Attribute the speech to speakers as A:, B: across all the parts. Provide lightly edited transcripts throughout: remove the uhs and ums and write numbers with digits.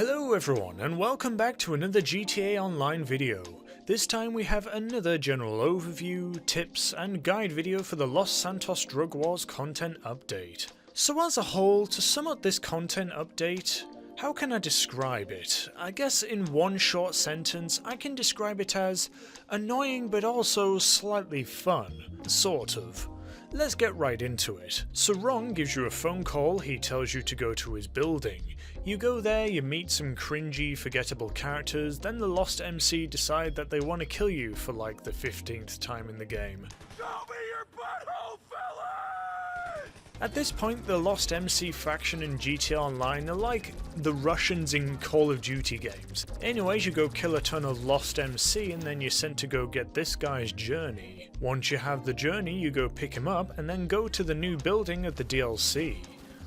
A: Hello everyone and welcome back to another GTA Online video. This time we have another general overview, tips and guide video for the Los Santos Drug Wars content update. So as a whole, to sum up this content update, how can I describe it? I guess in one short sentence I can describe it as annoying but also slightly fun, sort of. Let's get right into it. So Ron gives you a phone call, he tells you to go to his building. You go there, you meet some cringy, forgettable characters, then the Lost MC decide that they want to kill you for like the 15th time in the game.
B: Show me your butthole, fella!
A: At this point, the Lost MC faction in GTA Online are like the Russians in Call of Duty games. Anyways, you go kill a ton of Lost MC and then you're sent to go get this guy's journey. Once you have the journey, you go pick him up and then go to the new building of the DLC.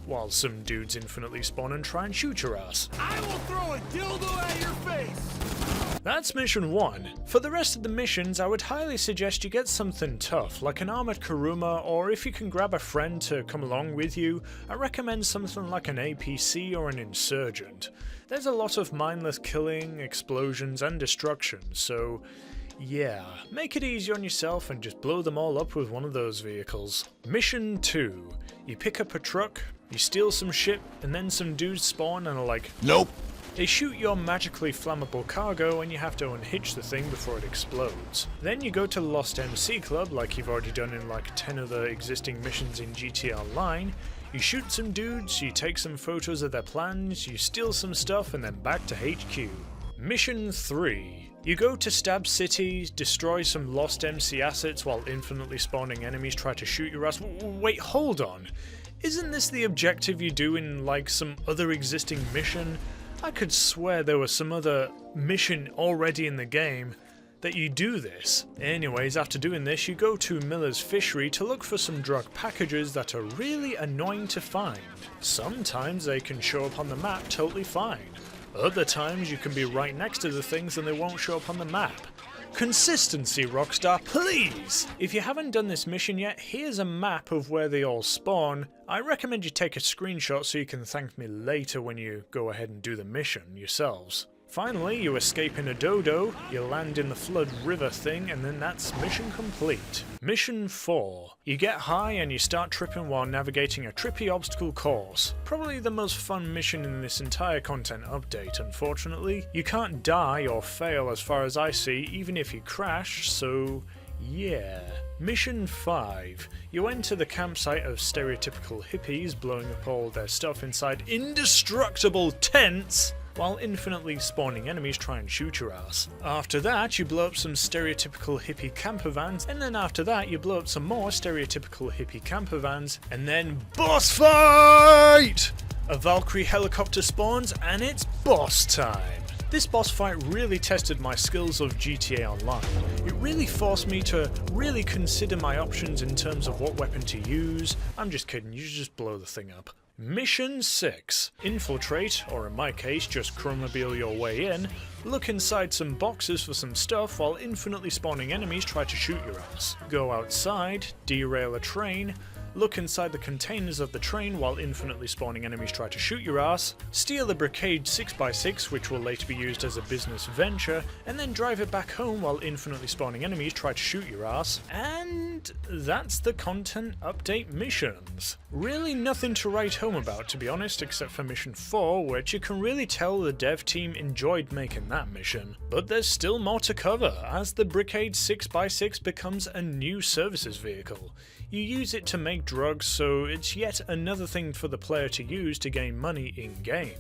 A: While some dudes infinitely spawn and try and shoot your ass.
B: I will throw a dildo at your face!
A: That's mission 1. For the rest of the missions, I would highly suggest you get something tough, like an armored Kuruma, or if you can grab a friend to come along with you, I recommend something like an APC or an Insurgent. There's a lot of mindless killing, explosions and destruction, so yeah, make it easy on yourself and just blow them all up with one of those vehicles. Mission 2. You pick up a truck, you steal some shit, and then some dudes spawn and are like, nope. They shoot your magically flammable cargo and you have to unhitch the thing before it explodes. Then you go to the Lost MC Club like you've already done in like 10 other existing missions in GTA Online. You shoot some dudes, you take some photos of their plans, you steal some stuff and then back to HQ. Mission 3. You go to Stab City, destroy some Lost MC assets while infinitely spawning enemies try to shoot your ass. Wait, hold on. Isn't this the objective you do in like some other existing mission? I could swear there was some other mission already in the game that you do this. Anyways, after doing this, you go to Miller's Fishery to look for some drug packages that are really annoying to find. Sometimes they can show up on the map totally fine. Other times you can be right next to the things and they won't show up on the map. Consistency, Rockstar, please! If you haven't done this mission yet, here's a map of where they all spawn. I recommend you take a screenshot so you can thank me later when you go ahead and do the mission yourselves. Finally, you escape in a dodo, you land in the Flood River thing, and then that's mission complete. Mission 4. You get high and you start tripping while navigating a trippy obstacle course. Probably the most fun mission in this entire content update, unfortunately. You can't die or fail as far as I see, even if you crash, so yeah. Mission 5. You enter the campsite of stereotypical hippies, blowing up all their stuff inside indestructible tents, while infinitely spawning enemies try and shoot your ass. After that, you blow up some stereotypical hippie camper vans, and then after that, you blow up some more stereotypical hippie camper vans, and then boss fight! A Valkyrie helicopter spawns, and it's boss time. This boss fight really tested my skills of GTA Online. It really forced me to really consider my options in terms of what weapon to use. I'm just kidding, you just blow the thing up. Mission 6. Infiltrate, or in my case just chromobile your way in, look inside some boxes for some stuff while infinitely spawning enemies try to shoot your ass. Go outside, derail a train, look inside the containers of the train while infinitely spawning enemies try to shoot your ass, steal the Brigade 6x6 which will later be used as a business venture, and then drive it back home while infinitely spawning enemies try to shoot your ass, and that's the content update missions. Really nothing to write home about, to be honest, except for mission 4, which you can really tell the dev team enjoyed making that mission. But there's still more to cover, as the Brigade 6x6 becomes a new services vehicle. You use it to make drugs, so it's yet another thing for the player to use to gain money in-game.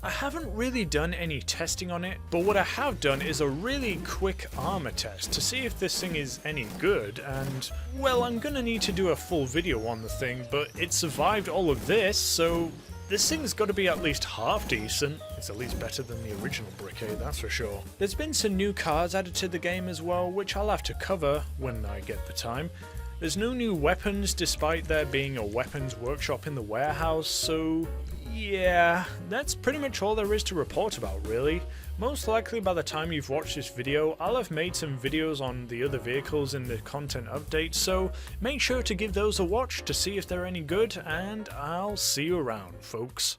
A: I haven't really done any testing on it, but what I have done is a really quick armor test to see if this thing is any good, and well, I'm gonna need to do a full video on the thing, but it survived all of this, so this thing's gotta be at least half decent. It's at least better than the original Brigade, that's for sure. There's been some new cars added to the game as well, which I'll have to cover when I get the time. There's no new weapons despite there being a weapons workshop in the warehouse, so yeah, that's pretty much all there is to report about really. Most likely by the time you've watched this video, I'll have made some videos on the other vehicles in the content update, so make sure to give those a watch to see if they're any good, and I'll see you around, folks.